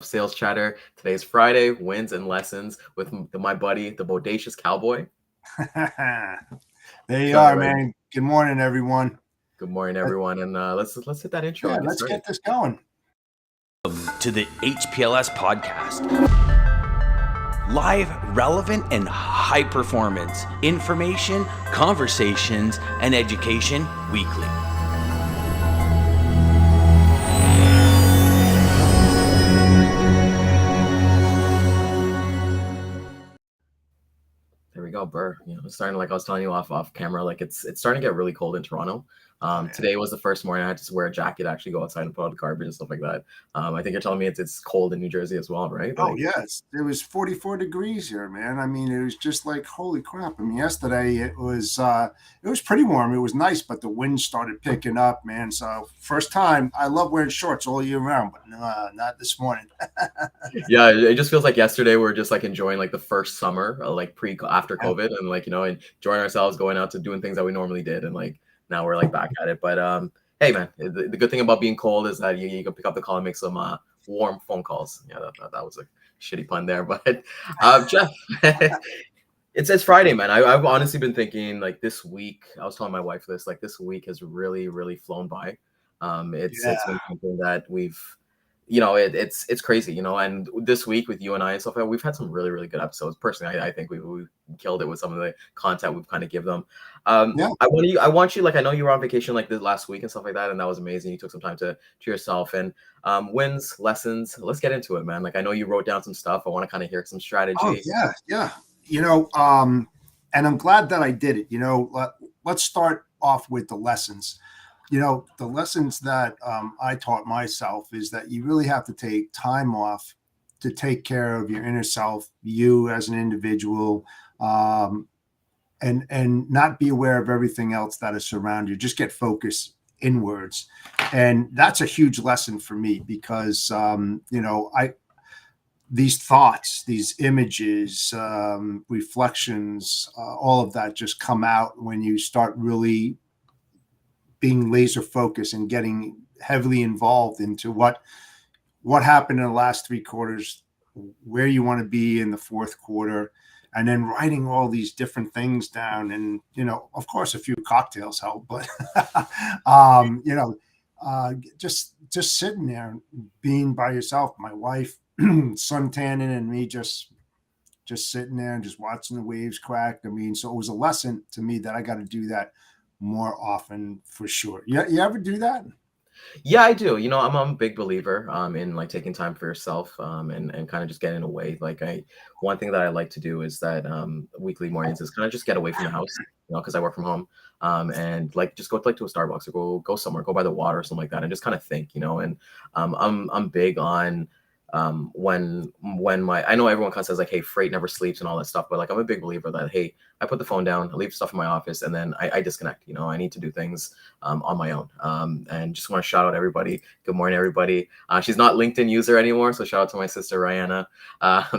Sales Chatter. Today's Friday, wins and lessons with my buddy, the Bodacious Cowboy. There you Killing it are, right. man. Good morning, everyone. Good morning, Uh, everyone, and let's hit that intro Yeah, and get let's started. get this going. To the HPLS podcast. Live, relevant, and high performance information, conversations, and education weekly. There we go, Burr. It's starting like I was telling you off camera. Like it's starting to get really cold in Toronto. Yeah. Today was the first morning I had to wear a jacket, actually go outside and put out the garbage and stuff like that. I think you're telling me it's cold in New Jersey as well, right? Oh, Like, yes. It was 44 degrees here, man. I mean, it was just like, holy crap. I mean, yesterday it was pretty warm. It was nice, but the wind started picking up, man. So first time, I love wearing shorts all year round, but not this morning. yeah, it just feels like yesterday we are just like enjoying like the first summer, like after Yeah. COVID, and like enjoying ourselves, going out to doing things that we normally did, and like now we're like back at it. But hey man, the good thing about being cold is that you can pick up the call and make some warm phone calls. Yeah, that was a shitty pun there, but Jeff, it's Friday, man. I've honestly been thinking like this week. I was telling my wife this, like this week has really flown by. It's Yeah. been something that we've it's crazy, and this week with you and I and stuff, we've had some really good episodes. Personally, I think we killed it with some of the content we've kind of give them. Yeah. I want you, like, I know you were on vacation like this last week and stuff like that, and that was amazing. You took some time to yourself, and wins, lessons. Let's get into it, man. Like, I know you wrote down some stuff. I want to kind of hear some Oh, strategy. yeah. Yeah. You know, and I'm glad that I did it. Let's start off with the lessons. The lessons that I taught myself is that you really have to take time off to take care of your inner self, you as an individual, um, and not be aware of everything else that is around you. Just get focused inwards, and that's a huge lesson for me because I these thoughts, these images, reflections, all of that just come out when you start really being laser focused and getting heavily involved into what happened in the last three quarters, where you want to be in the fourth quarter, and then writing all these different things down. And of course, a few cocktails help, but just sitting there, being by yourself, my wife sun tanning, and me just sitting there and just watching the waves crack. I mean, so it was a lesson to me that I got to do that more often for sure. Yeah, you ever do that? Yeah, I do. I'm a big believer in like taking time for yourself and kind of just getting away. Like, one thing that I like to do is that weekly mornings is kind of just get away from the house, because I work from home. And like just go like to a Starbucks or go somewhere, go by the water or something like that, and just kind of think, and I'm big on when my I know everyone kind of says like, hey, freight never sleeps and all that stuff, but like I'm a big believer that, hey, I put the phone down, I leave stuff in my office, and then I disconnect. I need to do things on my own. And just want to shout out everybody. Good morning, everybody. She's not LinkedIn user anymore, so shout out to my sister Rihanna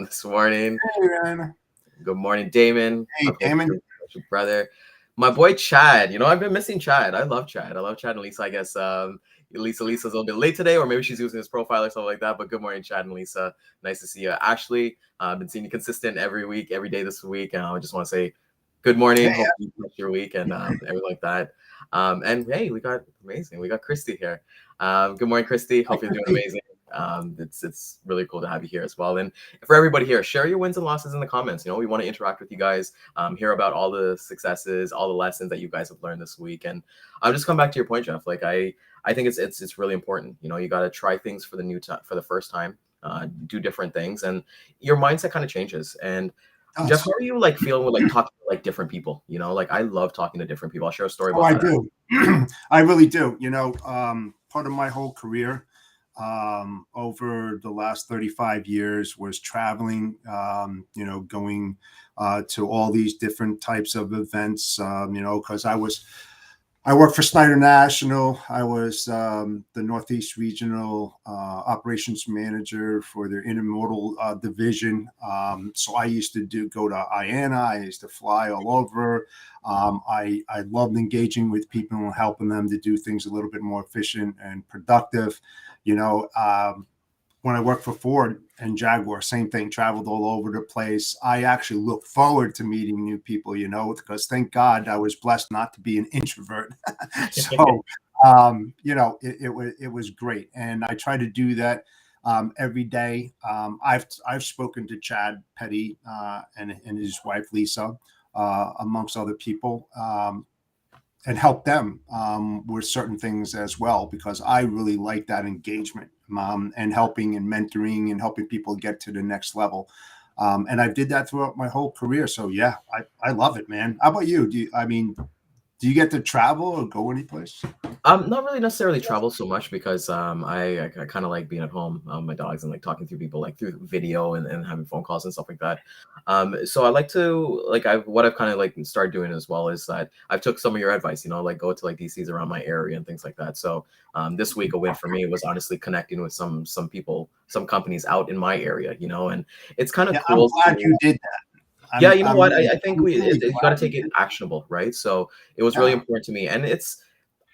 this morning. Hey, man. Good morning, Damon. Hey, Daman. Your brother. My boy Chad. I've been missing Chad. I love Chad. I love Chad and Lisa. I guess Lisa's a little bit late today, or maybe she's using his profile or something like that. But good morning, Chad and Lisa. Nice to see you. Ashley, I've been seeing you consistent every week, every day this week. And I just want to say good morning. Hey, Hope you finish your week and everything like that. And hey, we got Christy here. Good morning, Christy. Hope you're doing amazing. It's really cool to have you here as well. And for everybody here, share your wins and losses in the comments. We want to interact with you guys, hear about all the successes, all the lessons that you guys have learned this week. And I'll just come back to your point, Jeff. Like, I think it's really important. You got to try things for the first time, do different things, and your mindset kind of changes. And Jeff, how are you like feeling with like talking to like different people? Like I love talking to different people. I'll share a story Oh, about I that. do. I really do. Part of my whole career over the last 35 years was traveling, going to all these different types of events, because I worked for Snyder National. I was the Northeast Regional Operations Manager for their intermodal division. So I used to go to Iana. I used to fly all over. I loved engaging with people and helping them to do things a little bit more efficient and productive. when I worked for Ford and Jaguar, same thing, traveled all over the place. I actually look forward to meeting new people, because thank God I was blessed not to be an introvert. So, it was great. And I try to do that every day. I've spoken to Chad Petty and his wife, Lisa, amongst other people. And help them with certain things as well, because I really like that engagement, and helping and mentoring and helping people get to the next level. And I did that throughout my whole career. So yeah, I love it, man. How about you? Do you get to travel or go anyplace? Not really necessarily travel so much because I kind of like being at home, my dogs, and like talking to people like through video and having phone calls and stuff like that. So I like to like I've kind of like started doing as well is that I've took some of your advice, like go to like DCs around my area and things like that. So this week a win for me was honestly connecting with some people, some companies out in my area, and it's kind of Yeah, I'm cool glad to. you did that. Yeah, I'm you know I'm what? I think I'm really you got to glad you take it did. actionable, right? So it was really Yeah. important to me, and it's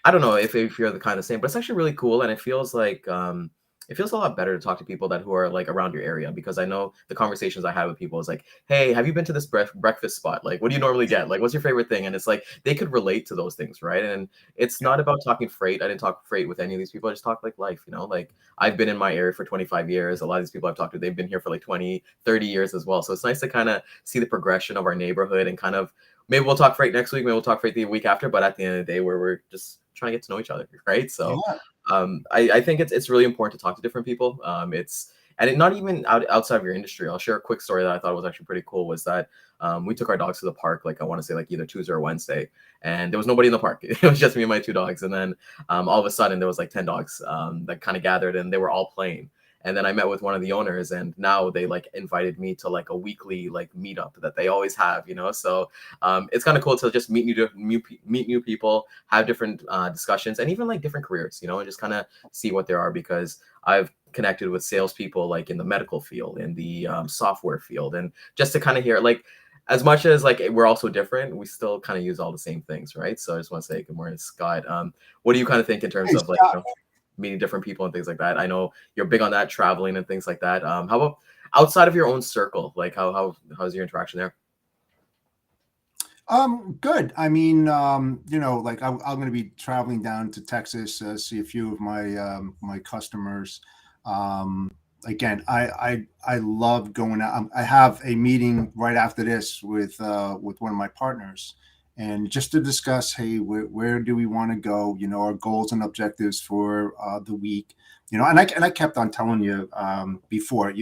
I don't know if you're the kind of same, but it's actually really cool, and it feels a lot better to talk to people that who are like around your area because I know the conversations I had with people is like, hey, have you been to this breakfast spot? Like, what do you normally get? Like, what's your favorite thing? And it's like they could relate to those things, right? And it's Yeah. not about talking freight. I didn't talk freight with any of these people. I just talk like life, Like I've been in my area for 25 years. A lot of these people I've talked to, they've been here for like 20, 30 years as well. So it's nice to kind of see the progression of our neighborhood and kind of maybe we'll talk freight next week, maybe we'll talk freight the week after, but at the end of the day, we're just trying to get to know each other, right? So Yeah. I think it's really important to talk to different people. Not even outside of your industry. I'll share a quick story that I thought was actually pretty cool. Was that we took our dogs to the park, like I want to say like either Tuesday or Wednesday, and there was nobody in the park. It was just me and my two dogs, and then all of a sudden there was like 10 dogs that kind of gathered, and they were all playing. And then I met with one of the owners, and now they like invited me to like a weekly like meetup that they always have, So it's kind of cool to just meet new people, have different discussions, and even like different careers, and just kind of see what there are because I've connected with salespeople like in the medical field, in the software field, and just to kind of hear like as much as like we're also different, we still kind of use all the same things, right? So I just want to say good morning, Scott. What do you kind of think in terms Hey, of like Scott. meeting different people and things like that? I know you're big on that, traveling and things like that. How about outside of your own circle? Like how's your interaction there? Good. Like I'm going to be traveling down to Texas, see a few of my customers. Um, Again, I love going out. I have a meeting right after this with one of my partners, and just to discuss, hey, where do we want to go? Our goals and objectives for the week. And I kept on telling you before.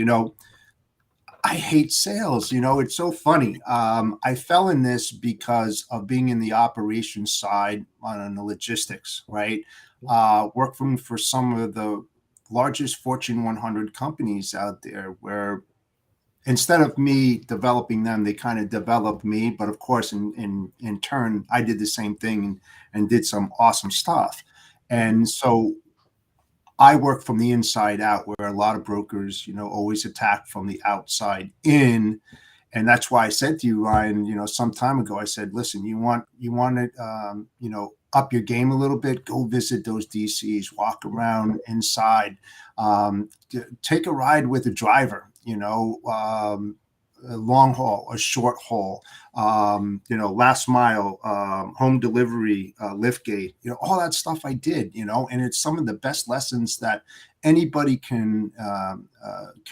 I hate sales. It's so funny. I fell in this because of being in the operations side on the logistics, right? Working for some of the largest Fortune 100 companies out there where instead of me developing them, they kind of developed me. But of course, in turn, I did the same thing and did some awesome stuff. And so I work from the inside out, where a lot of brokers, always attack from the outside in. And that's why I said to you, Ryan, some time ago, I said, listen, you want to, up your game a little bit, go visit those DCs, walk around inside, take a ride with a driver, a long haul, a short haul, last mile, home delivery, lift gate, all that stuff I did, and it's some of the best lessons that anybody can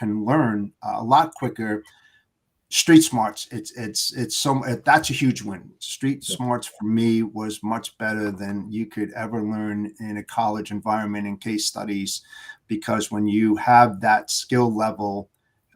learn a lot quicker. Street smarts, that's a huge win. Street Yeah. smarts for me was much better than you could ever learn in a college environment and case studies, because when you have that skill level,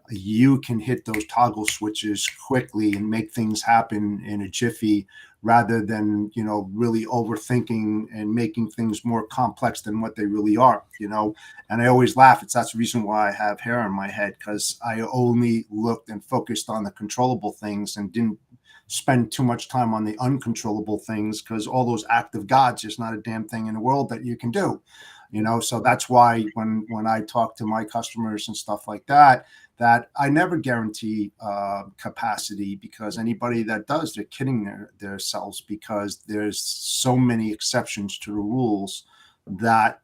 you can hit those toggle switches quickly and make things happen in a jiffy, rather than really overthinking and making things more complex than what they really are. And I always laugh. That's the reason why I have hair on my head, because I only looked and focused on the controllable things and didn't spend too much time on the uncontrollable things, because all those active gods, there's not a damn thing in the world that you can do. So that's why when I talk to my customers and stuff like that, that I never guarantee capacity, because anybody that does, they're kidding themselves, because there's so many exceptions to the rules that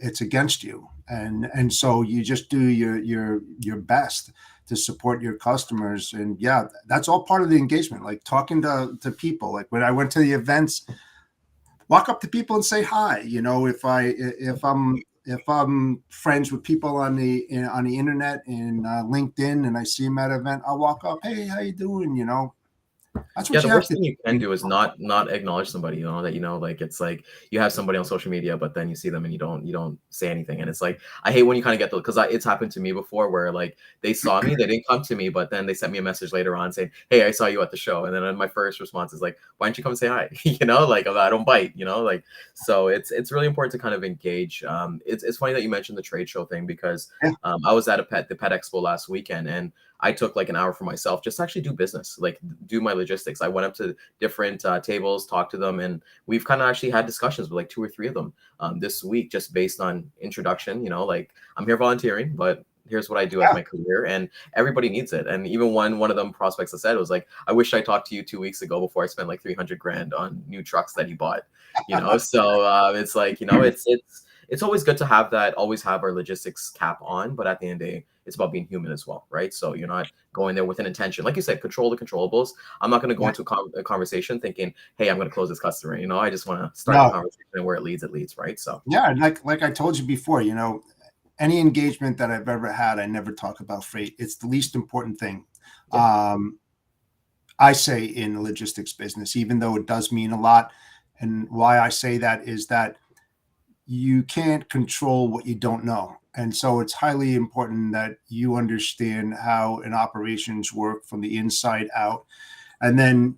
it's against you. and so you just do your best to support your customers. And yeah, that's all part of the engagement, like talking to people. Like when I went to the events, walk up to people and say hi. If I'm friends with people on the internet and LinkedIn, and I see them at an event, I'll walk up, hey, how you doing? That's Yeah, what the you have worst to thing you can do. do is not acknowledge somebody, that like it's like you have somebody on social media, but then you see them and you don't say anything. And it's like I hate when you kind of get the because it's happened to me before where like they saw me, they didn't come to me, but then they sent me a message later on saying, "Hey, I saw you at the show." And then my first response is like, "Why don't you come and say hi?" Like I don't bite, like so it's really important to kind of engage. It's funny that you mentioned the trade show thing because Yeah, I was at the pet expo last weekend and I took like an hour for myself just to actually do business, like do my logistics. I went up to different tables, talked to them, and we've kind of actually had discussions with like two or three of them this week, just based on introduction. Like I'm here volunteering, but here's what I do as yeah. my career, and everybody needs it. And even one of them prospects I said was like, I wish I talked to you 2 weeks ago before I spent like 300 grand on new trucks that he bought. So it's like it's always good to have that, always have our logistics cap on, but at the end of the day, it's about being human as well, right? So you're not going there with an intention. Like you said, control the controllables. I'm not going to go Yeah. into a conversation thinking, hey, I'm going to close this customer. I just want to start the No, conversation and where it leads, right? So, yeah, and like I told you before, any engagement that I've ever had, I never talk about freight. It's the least important thing. yeah, Um, I say in the logistics business, even though it does mean a lot. And why I say that is that you can't control what you don't know. And so it's highly important that you understand how an operations work from the inside out, and then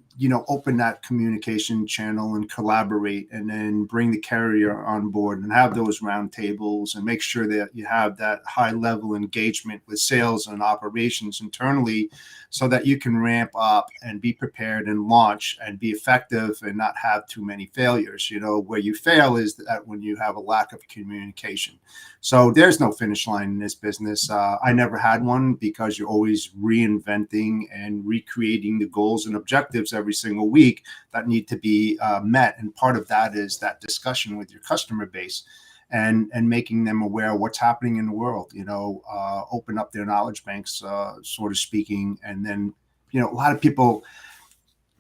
open that communication channel and collaborate, and then bring the carrier on board and have those round tables and make sure that you have that high level engagement with sales and operations internally, so that you can ramp up and be prepared and launch and be effective and not have too many failures. Where you fail is that when you have a lack of communication. So there's no finish line in this business. I never had one, because you're always reinventing and recreating the goals and objectives every single week that need to be met. And part of that is that discussion with your customer base, and making them aware of what's happening in the world. Open up their knowledge banks, sort of speaking. And then, a lot of people.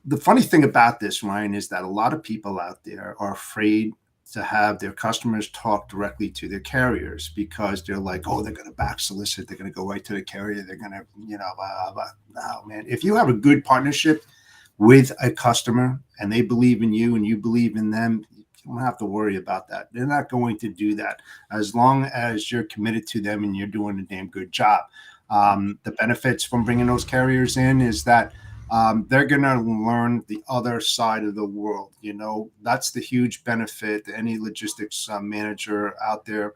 The funny thing about this, Ryan, is that a lot of people out there are afraid to have their customers talk directly to their carriers, because they're like, oh, they're going to back solicit. They're going to go right to the carrier. They're going to, blah, blah, blah. No, man. If you have a good partnership with a customer and they believe in you and you believe in them, you don't have to worry about that. They're not going to do that as long as you're committed to them and you're doing a damn good job. The benefits from bringing those carriers in is that they're going to learn the other side of the world. That's the huge benefit that any logistics manager out there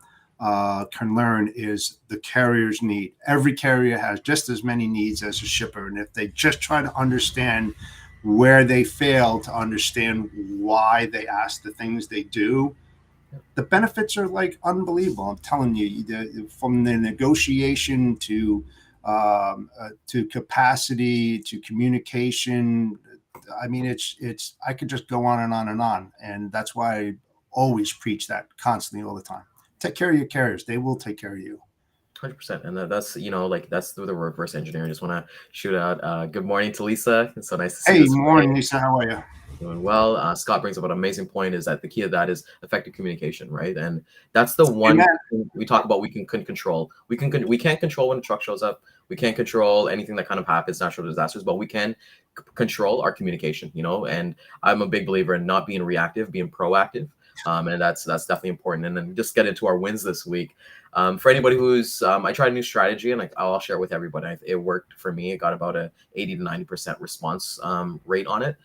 can learn, is the carrier's need. Every carrier has just as many needs as a shipper. And if they just try to understand where they fail to understand why they ask the things they do, the benefits are like unbelievable. I'm telling you, from the negotiation to capacity to communication. I mean, it's. I could just go on and on and on, and that's why I always preach that constantly, all the time. Take care of your carriers; they will take care of you. 100%. And that's, like that's the reverse engineering. I just want to shoot out. Good morning to Lisa. It's so nice to see you Hey, this morning. morning, Lisa. How are you? Doing well. Scott brings up an amazing point is that the key of that is effective communication, right? And that's the one Amen. thing we talk about we can control. We can't control when a truck shows up. We can't control anything that kind of happens, natural disasters, but we can control our communication, and I'm a big believer in not being reactive, being proactive. And that's definitely important. And then just get into our wins this week. For anybody who's, I tried a new strategy and I'll share it with everybody. It worked for me. It got about a 80 to 90% response rate on it.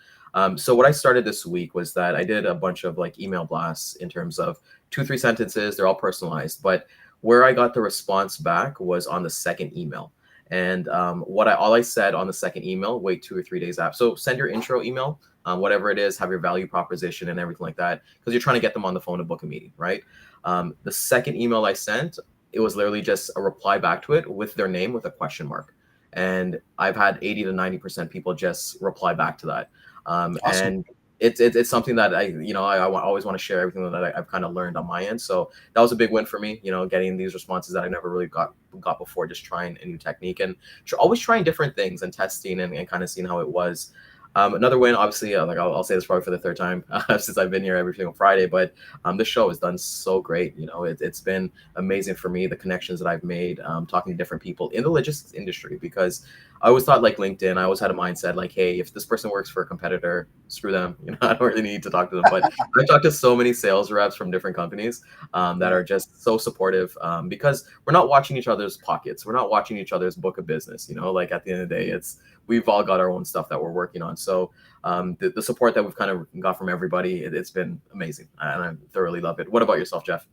So what I started this week was that I did a bunch of like email blasts in terms of 2, 3 sentences. They're all personalized, but where I got the response back was on the second email. And all I said on the second email, wait 2 or 3 days after. So send your intro email, whatever it is, have your value proposition and everything like that, because you're trying to get them on the phone to book a meeting, right? The second email I sent, it was literally just a reply back to it with their name with a question mark. And I've had 80 to 90% people just reply back to that. Awesome. And it's something that always want to share everything that I've kind of learned on my end. So that was a big win for me, getting these responses that I never really got before, just trying a new technique and always trying different things and testing and kind of seeing how it was. Another win, obviously, like I'll say this probably for the third time since I've been here every single Friday, but this show has done so great. It's been amazing for me, the connections that I've made, talking to different people in the logistics industry, because I always thought like LinkedIn, I always had a mindset like, hey, if this person works for a competitor, screw them. I don't really need to talk to them. But I talked to so many sales reps from different companies that Yeah. are just so supportive, because we're not watching each other's pockets. We're not watching each other's book of business. Like at the end of the day, we've all got our own stuff that we're working on. So the support that we've kind of got from everybody, it's been amazing, and I thoroughly love it. What about yourself, Jeff?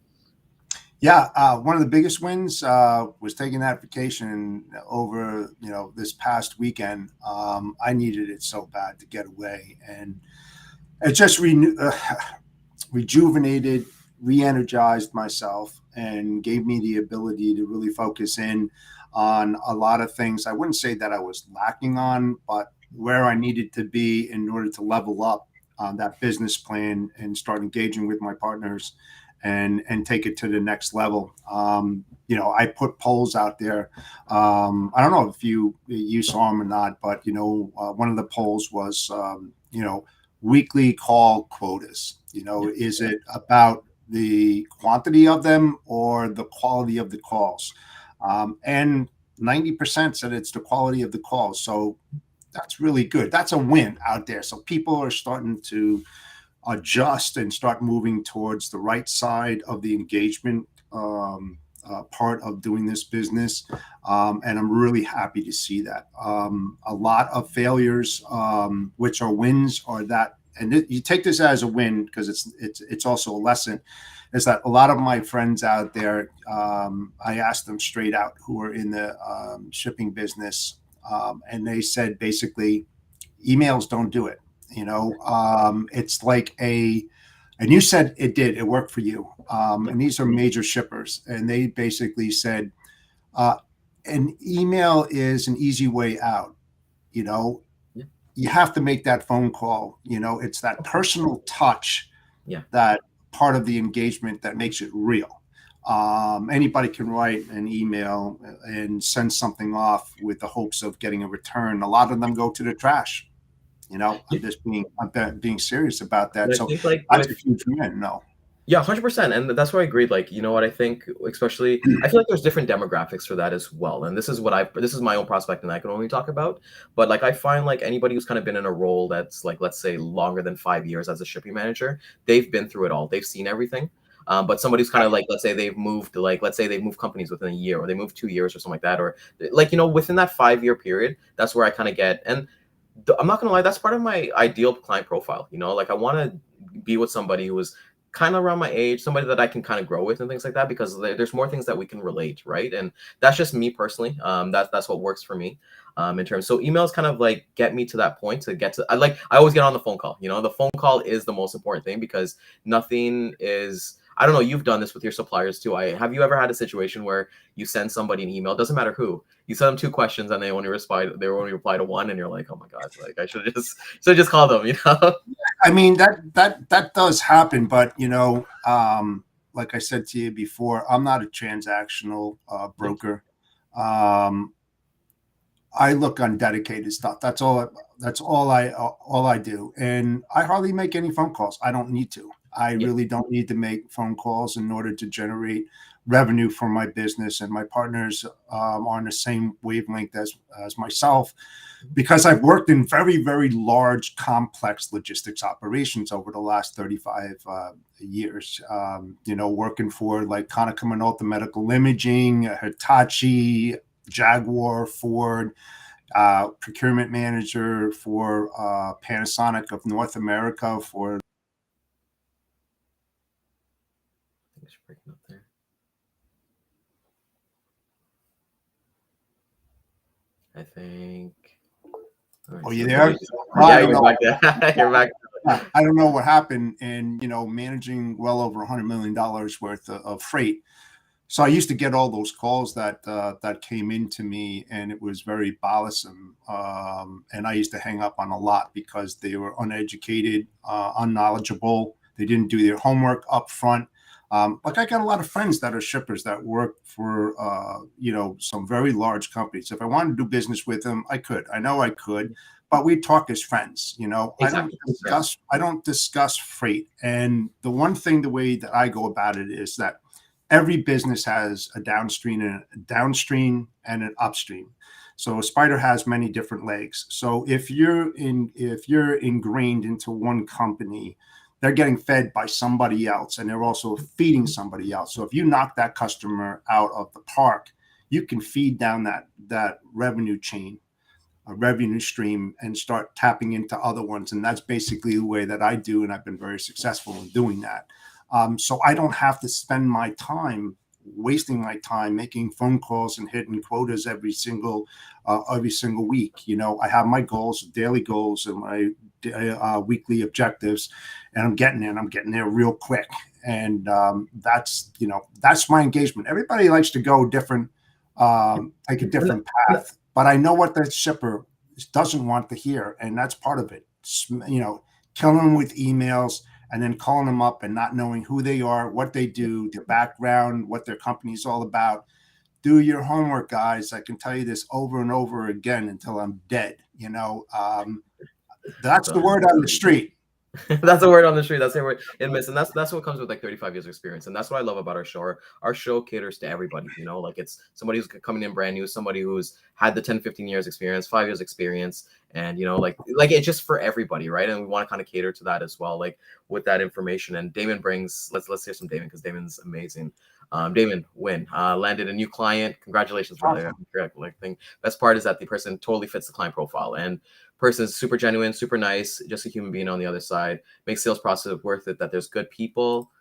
Yeah, one of the biggest wins was taking that vacation over, this past weekend. I needed it so bad to get away, and it just rejuvenated, re-energized myself, and gave me the ability to really focus in on a lot of things. I wouldn't say that I was lacking on, but where I needed to be in order to level up on that business plan and start engaging with my partners and take it to the next level. I put polls out there. I don't know if you saw them or not, but one of the polls was weekly call quotas. Is it about the quantity of them or the quality of the calls? And 90% said it's the quality of the calls. So that's really good. That's a win out there. So people are starting to adjust and start moving towards the right side of the engagement part of doing this business. And I'm really happy to see that. A lot of failures, which are wins, are that, and you take this as a win because it's also a lesson, is that a lot of my friends out there, I asked them straight out who are in the shipping business, and they said basically emails don't do it. It's like and you said it worked for you. And these are major shippers. And they basically said, an email is an easy way out. Yeah. You have to make that phone call. It's that personal touch, Yeah. that part of the engagement that makes it real. Anybody can write an email and send something off with the hopes of getting a return. A lot of them go to the trash. I'm being serious about that. And I So think like that's a with huge win. No. Yeah, 100%. And that's why I agreed. Like, you know what I think, especially, I feel like there's different demographics for that as well. And this is my own prospect and I can only talk about. But like, I find like anybody who's kind of been in a role that's like, let's say longer than 5 years as a shipping manager, they've been through it all. They've seen everything. But somebody's kind of like, let's say they've moved companies within a year or they moved 2 years or something like that. Or like, within that 5 year period, that's where I kind of get, and I'm not gonna lie, that's part of my ideal client profile. Like I want to be with somebody who is kind of around my age, somebody that I can kind of grow with and things like that, because there's more things that we can relate, right? And that's just me personally. That's what works for me. In terms, so emails kind of like get me to that point to get to. I always get on the phone call. The phone call is the most important thing because nothing is. I don't know. You've done this with your suppliers too. Have you ever had a situation where you send somebody an email? Doesn't matter who. You send them two questions and they only reply to one, and you're like, oh my god, like I should just call them. I mean, that does happen, but like I said to you before, I'm not a transactional broker. I look on dedicated stuff. That's all I do, and I hardly make any phone calls. I don't need to. I Yeah. really don't need to make phone calls in order to generate revenue for my business, and my partners are on the same wavelength as myself, because I've worked in very, very large, complex logistics operations over the last 35 years. Working for like Konica Minolta Medical Imaging, Hitachi, Jaguar, Ford, procurement manager for Panasonic of North America for. Thanks for breaking up there. I think. All right, Oh, so you somebody there? just- I yeah, don't you're know. back there. You're back. I don't know what happened, and managing well over $100 million worth of freight. So I used to get all those calls that came into me, and it was very bothersome. And I used to hang up on a lot because they were uneducated, unknowledgeable. They didn't do their homework up front. Like I got a lot of friends that are shippers that work for some very large companies. If I wanted to do business with them, I could. I know I could, but we talk as friends. Exactly. Yeah. I don't discuss freight. And the one thing, the way that I go about it is that every business has a downstream and an upstream. So a spider has many different legs. So if you're ingrained into one company, they're getting fed by somebody else, and they're also feeding somebody else. So if you knock that customer out of the park, you can feed down that revenue chain, a revenue stream, and start tapping into other ones. And that's basically the way that I do, and I've been very successful in doing that. So I don't have to spend my time wasting my time making phone calls and hitting quotas every single week. I have my goals, daily goals, and my weekly objectives, and I'm getting there real quick. And that's my engagement. Everybody likes to go different, take a different path, but I know what the shipper doesn't want to hear, and that's part of it. Killing them with emails, and then calling them up and not knowing who they are, what they do, their background, what their company is all about. Do your homework, guys. I can tell you this over and over again until I'm dead. That's the word on the street. That's the word on the street. That's the word in miss, and that's what comes with like 35 years of experience, and that's what I love about our show. Our show caters to everybody. Like it's somebody who's coming in brand new, somebody who's had the 10, 15 years experience, 5 years experience, and like it's just for everybody, right? And we want to kind of cater to that as well, like with that information. And Daman brings. Let's hear some Daman, because Daman's amazing. Daman, landed a new client. Congratulations, brother. Awesome. Correct. Like, thing best part is that the person totally fits the client profile, and person is super genuine, super nice, just a human being on the other side. Makes sales process worth it, that there's good people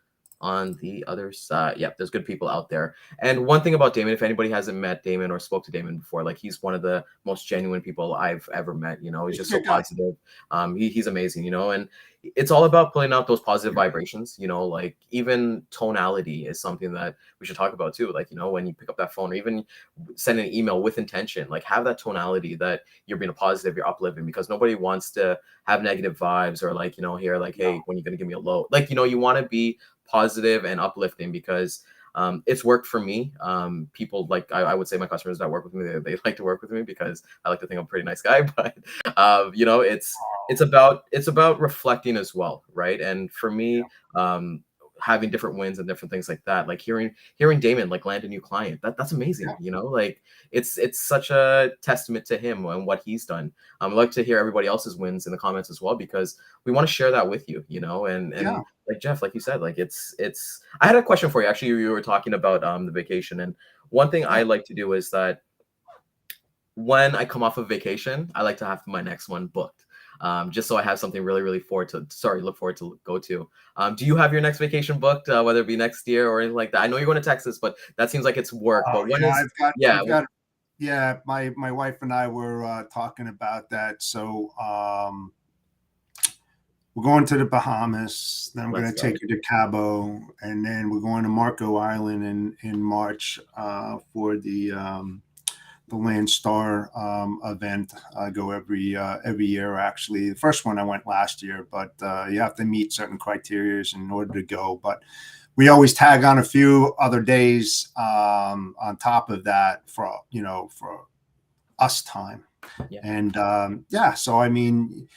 on the other side. Yep, there's good people out there. And one thing about Daman, if anybody hasn't met Daman or spoke to Daman before, like he's one of the most genuine people I've ever met. He's just so positive. He's amazing, and it's all about pulling out those positive vibrations. Like even tonality is something that we should talk about too. Like, when you pick up that phone or even send an email with intention, like have that tonality that you're being a positive, you're uplifting, because nobody wants to have negative vibes or like, hear like, hey, when are you going to give me a low? Like, you want to be positive and uplifting, because it's worked for me. People like I would say my customers that work with me, they like to work with me because I like to think I'm a pretty nice guy. But it's about reflecting as well, right? And for me, having different wins and different things like that, like hearing Daman like land a new client, that's amazing. Like it's such a testament to him and what he's done. I'd like to hear everybody else's wins in the comments as well, because we want to share that with you. And like Jeff, like you said, like it's I had a question for you. Actually, you were talking about the vacation, and one thing I like to do is that when I come off of vacation, I like to have my next one booked. Just so I have something really, really look forward to go to. Do you have your next vacation booked, whether it be next year or anything like that? I know you're going to Texas, but that seems like it's work. But when is? My wife and I were talking about that. So we're going to the Bahamas. Then I'm going to take her to Cabo, and then we're going to Marco Island in March for the Landstar event. I go every year. Actually, the first one I went last year, but you have to meet certain criteria in order to go. But we always tag on a few other days on top of that for us time. Yeah. And so I mean,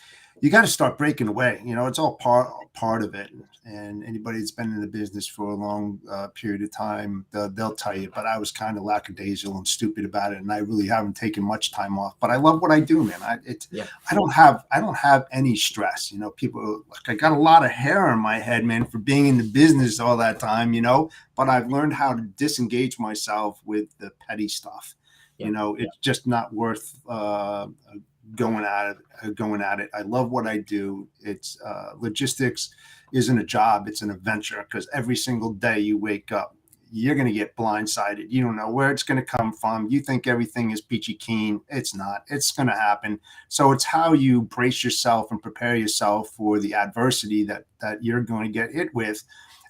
you got to start breaking away. It's all part of it. And anybody that's been in the business for a long period of time, they'll tell you. But I was kind of lackadaisical and stupid about it, and I really haven't taken much time off. But I love what I do, man. I don't have any stress. People like, I got a lot of hair on my head, man, for being in the business all that time. But I've learned how to disengage myself with the petty stuff. It's just not worth going at it. I love what I do. It's logistics isn't a job, it's an adventure, because every single day you wake up, you're going to get blindsided. You don't know where it's going to come from. You think everything is peachy keen. It's not. It's going to happen. So it's how you brace yourself and prepare yourself for the adversity that you're going to get hit with.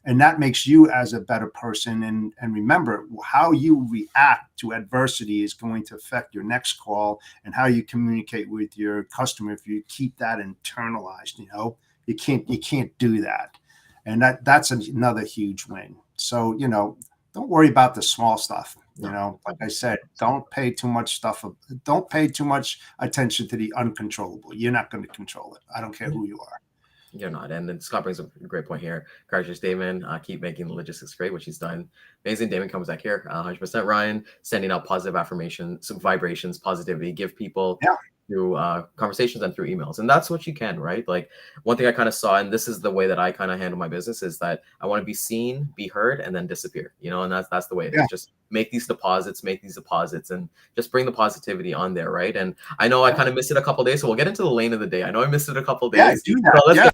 and that makes you as a better person. And remember, how you react to adversity is going to affect your next call and how you communicate with your customer. If you keep that internalized, you can't do that. And that's another huge win. So, don't worry about the small stuff. Like I said, don't pay too much attention to the uncontrollable. You're not going to control it. I don't care who you are. You're not. And then Scott brings up a great point here. Congratulations, Daman. Keep making the logistics great, which he's done. Amazing. Daman comes back here. 100%. Ryan, sending out positive affirmations, some vibrations, positivity, give people through conversations and through emails. And that's what you can, right? Like one thing I kind of saw, and this is the way that I kind of handle my business, is that I want to be seen, be heard, and then disappear, and that's the way it is. Just make these deposits, and just bring the positivity on there, right? And I know I kind of missed it a couple of days, so we'll get into the lane of the day. I know I missed it a couple of days. Do that. So let's get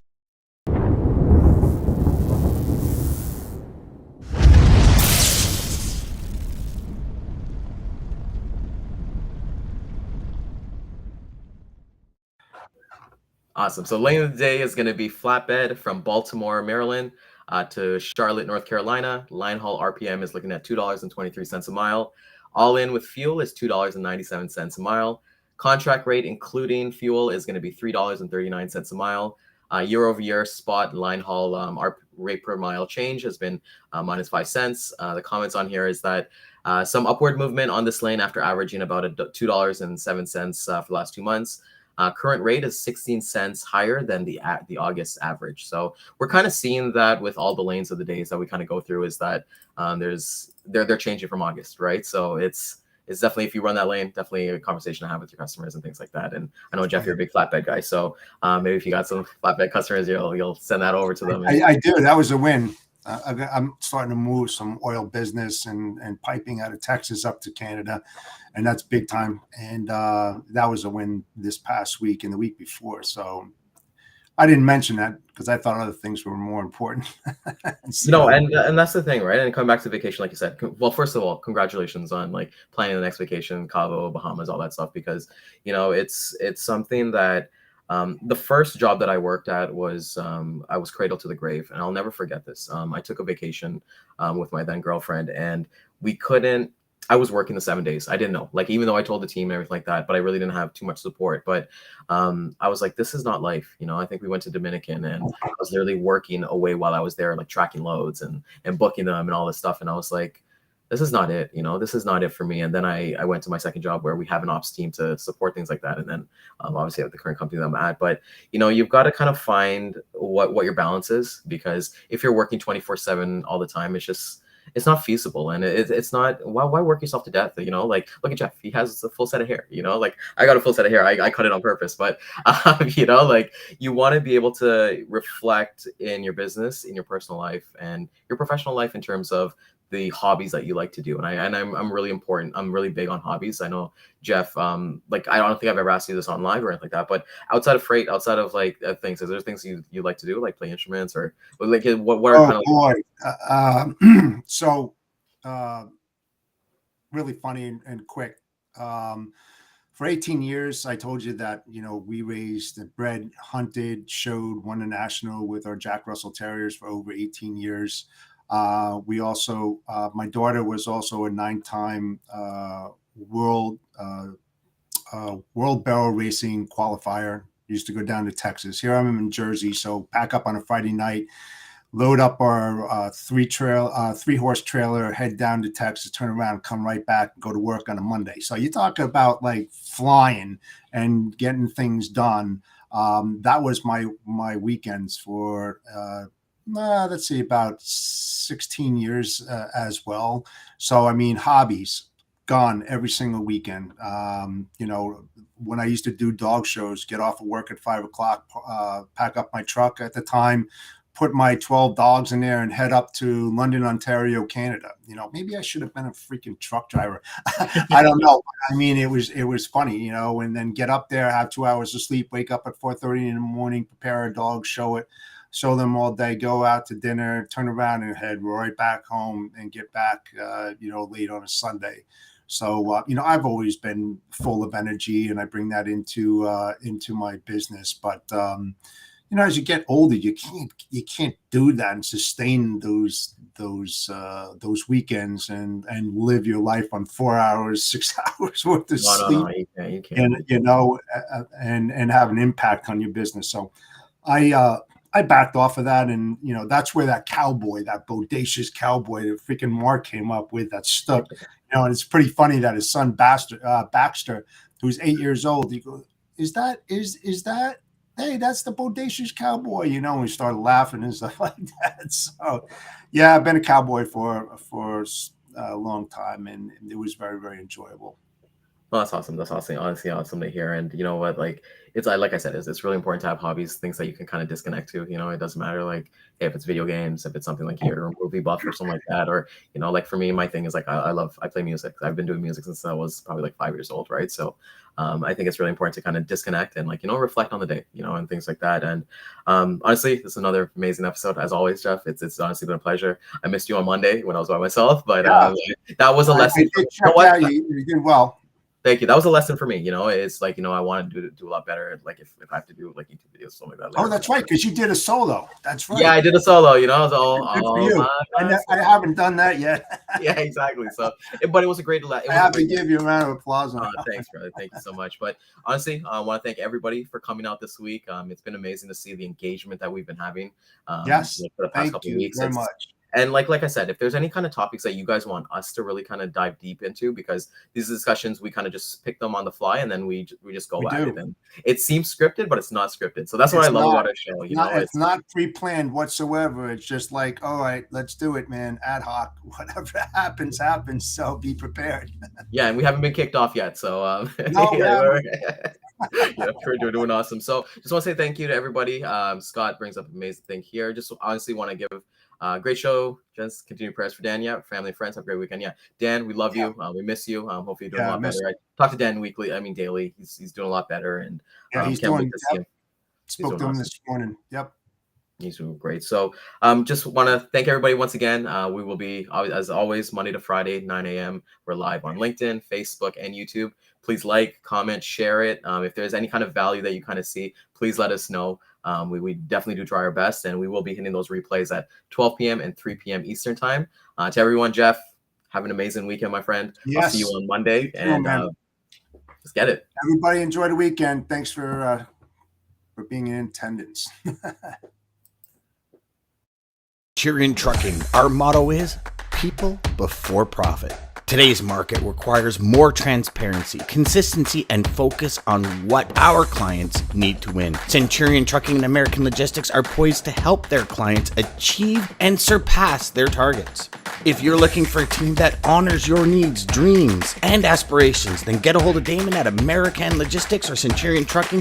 awesome. So lane of the day is going to be flatbed from Baltimore, Maryland to Charlotte, North Carolina. Line haul RPM is looking at $2.23 a mile. All in with fuel is $2.97 a mile. Contract rate, including fuel, is going to be $3.39 a mile. Year over year spot line haul our rate per mile change has been minus 5 cents. The comments on here is that some upward movement on this lane after averaging about $2.07 for the last 2 months. Current rate is 16 cents higher than the August average. So we're kind of seeing that with all the lanes of the days that we kind of go through, is that they're changing from August, right? So it's definitely, if you run that lane, definitely a conversation to have with your customers and things like that. And I know, Jeff, you're a big flatbed guy, so maybe if you got some flatbed customers, you'll send that over to them. I do. That was a win. I'm starting to move some oil business and piping out of Texas up to Canada, and that's big time. And that was a win this past week and the week before. So I didn't mention that because I thought other things were more important. And that's the thing, right? And coming back to vacation, like you said, well, first of all, congratulations on like planning the next vacation, Cabo, Bahamas, all that stuff, because it's something that the first job that I worked at was I was cradle to the grave, and I'll never forget this. I took a vacation with my then girlfriend, and I was working the 7 days. I didn't know, like, even though I told the team and everything like that, but I really didn't have too much support. But I was like, this is not life. I think we went to Dominican, and I was literally working away while I was there, like tracking loads and booking them and all this stuff. And I was like, this is not it. This is not it for me. And then I went to my second job where we have an ops team to support things like that. And then obviously at the current company that I'm at, but you've got to kind of find what your balance is, because if you're working 24/7 all the time, it's not feasible, and it's not. Why work yourself to death? Like, look at Jeff. He has a full set of hair. Like, I got a full set of hair. I cut it on purpose, but like, you want to be able to reflect in your business, in your personal life, and your professional life in terms of the hobbies that you like to do. And I'm really important. I'm really big on hobbies. I know, Jeff, like, I don't think I've ever asked you this on live or anything like that, but outside of freight, outside of like things, is there things you like to do, like play instruments, or like what are so really funny and quick. For 18 years, I told you that, we raised, bred, hunted, showed, won a national with our Jack Russell Terriers for over 18 years. We also, my daughter was also a 9-time world barrel racing qualifier. Used to go down to Texas. Here I'm in Jersey, so pack up on a Friday night, load up our 3-horse trailer, head down to Texas, turn around, come right back, and go to work on a Monday. So you talk about like flying and getting things done. That was my weekends for let's see, about 16 years as well. So I mean, hobbies gone every single weekend. When I used to do dog shows, get off of work at 5 o'clock, pack up my truck at the time, put my 12 dogs in there, and head up to London, Ontario, Canada. Maybe I should have been a freaking truck driver. I don't know. I mean, it was funny, and then get up there, have 2 hours of sleep, wake up at 4:30 in the morning, prepare a dog, show them all day, go out to dinner, turn around and head right back home and get back, late on a Sunday. So, I've always been full of energy, and I bring that into my business. But, you know, as you get older, you can't do that and sustain those weekends and live your life on 4 hours, 6 hours worth of No, sleep, you can't. and and have an impact on your business. So I backed off of that, and you know, that's where that cowboy, that bodacious cowboy that freaking Mark came up with, that stuck. You know, and it's pretty funny that his son Baxter, who's 8 years old, he goes, is that hey, that's the bodacious cowboy, you know, and we started laughing and stuff like that. So yeah, I've been a cowboy for a long time, and it was very, very enjoyable. Well, that's awesome. That's awesome. Honestly, awesome to hear. And you know what? Like, it's like I said, it's really important to have hobbies, things that you can kind of disconnect to. You know, it doesn't matter like if it's video games, if it's something like you're a movie buff or something like that, or you know, like for me, my thing is like I play music. I've been doing music since I was probably like 5 years old, right? So, I think it's really important to kind of disconnect and like reflect on the day, and things like that. And honestly, this is another amazing episode as always, Jeff. It's honestly been a pleasure. I missed you on Monday when I was by myself, but Yeah, that was a I lesson. did You know check what? out. You did well. Thank you. That was a lesson for me. It's like, I want to do a lot better. Like if I have to do like YouTube videos, something like that Oh, later. that's right, because you did a solo. That's Yeah, right. I did a solo, it was Good for all you. by myself. I haven't done that yet. Yeah, exactly. So, but it was a great, I have to give you a round of applause on thanks, brother. Thank you so much. But honestly, I want to thank everybody for coming out this week. It's been amazing to see the engagement that we've been having. Yes, for the past thank couple of you weeks. very much. And like I said, if there's any kind of topics that you guys want us to really kind of dive deep into, because these discussions we kind of just pick them on the fly and then we just go We at do. it. And it seems scripted, but it's not scripted. So that's what I love about our show. It's not pre-planned whatsoever. It's just like, all right, let's do it, man. Ad hoc, whatever happens, happens. So be prepared. Yeah, and we haven't been kicked off yet. So No, we're doing awesome. So just want to say thank you to everybody. Scott brings up an amazing thing here. Just honestly want to give great show. Just continue prayers for Dan. Yeah, family, friends. Have a great weekend. Yeah, Dan, we love you. We miss you. Hopefully you're doing a lot better. I talk to Dan weekly. I mean daily. He's doing a lot better, and he's can't doing. wait to see him. Spoke to him this morning. Yep. He's doing great. So just want to thank everybody once again. We will be, as always, Monday to Friday, 9 a.m. We're live on LinkedIn, Facebook, and YouTube. Please like, comment, share it. If there's any kind of value that you kind of see, please let us know. We definitely do try our best, and we will be hitting those replays at 12 p.m. and 3 p.m. Eastern time. To everyone, Jeff, have an amazing weekend, my friend. Yes. I'll see you on Monday, and let's get it. Everybody enjoy the weekend. Thanks for being in attendance. Centurion Trucking, our motto is people before profit. Today's market requires more transparency, consistency, and focus on what our clients need to win. Centurion Trucking and American Logistics are poised to help their clients achieve and surpass their targets. If you're looking for a team that honors your needs, dreams, and aspirations, then get a hold of Daman at American Logistics or Centurion Trucking